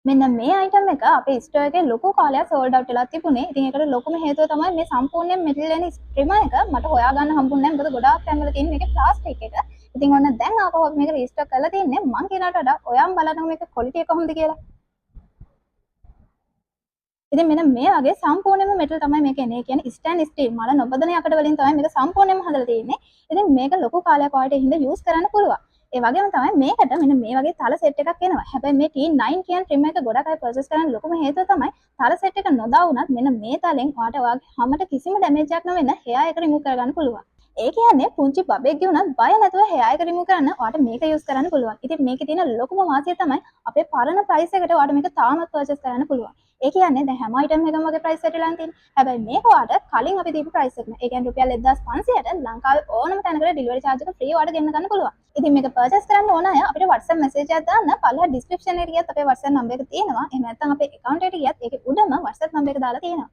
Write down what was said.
මෙන්න මේ අයිටම් එක අපේ ස්ටෝර් එකේ ලොකු කාලයක් සෝල්ඩ් අවුට් වෙලා තිබුණේ. ඉතින් ඒකට ලොකුම හේතුව තමයි මේ සම්පූර්ණයෙන් මෙටල් වෙන ස්ට්‍රිමර් එක මට හොයාගන්න හම්බුන්නේ නැහැ. මොකද ගොඩාක් තැන්වල තියෙන මේකේ ප්ලාස්ටික් එක. ඉතින් ඔන්න දැන් ආපහු අපි මේක රීස්ටොක් කරලා තින්නේ. මං කියනකට වඩා ඔයාම බලන්න මේක ක්වොලිටි එක කොහොමද කියලා. ඉතින් මෙන්න මේ වගේ සම්පූර්ණයෙන්ම මෙටල් තමයි මේක එන්නේ. කියන්නේ ස්ටෑන්ඩ් ස්ටීල් මල නොබදන යකඩ වලින් තමයි මේක සම්පූර්ණයෙන්ම හදලා තියෙන්නේ. ඉතින් මේක ලොකු කාලයක් ඔයාලට හින්දා යූස් කරන්න පුළුවන්. ඒ වගේම තමයි මේකට මෙන්න මේ වගේ තල සෙට් එකක් එනවා. හැබැයි මේ T9 කියන trim එක ගොඩක් අය පර්චේස් කරන්න ලොකුම හේතුව තමයි තල සෙට් එක නොදා වුණත් මෙන්න මේ තලෙන් ඔයාලට ඔයාගේ හැමට කිසිම ඩැමේජ් එකක් නොවෙන්න hair එක රිමූව් කරගන්න පුළුවන්. ඒ කියන්නේ පුංචි බබෙක්ගේ උනත් බය නැතුව hair එක රිමූව් කරන්න ඔයාලට මේක යූස් කරන්න පුළුවන්. ඉතින් මේකේ තියෙන ලොකුම වාසිය තමයි අපේ පරණ ප්‍රයිස් එකට ඔයාලට මේක තාමත් පර්චේස් කරන්න පුළුවන්. ඒ කියන්නේ දැන් හැම අයිටම් එකම වගේ ප්‍රයිස් සෙට් වෙලා තියෙන්නේ. හැබැයි මේක ඔයාලට කලින් අපි දීපු ප්‍රයිස් එකම. ඒ කියන්නේ රුපියල් 1500ට ලංකාවේ ඕනම තැනකට ඩෙලිවරි charge එක ෆ්‍රී ඔයාලට ගෙන්න ගන්න පුළුවන්. ඉතින් මේක පර්චේස් කරන්න ඕන අය අපිට WhatsApp message එකක් දාන්න. පළල description එකට ගියත් අපේ WhatsApp number එක තියෙනවා. එහෙම නැත්නම් අපේ account එකට ගියත් ඒකේ උඩම WhatsApp number එක දාලා තියෙනවා.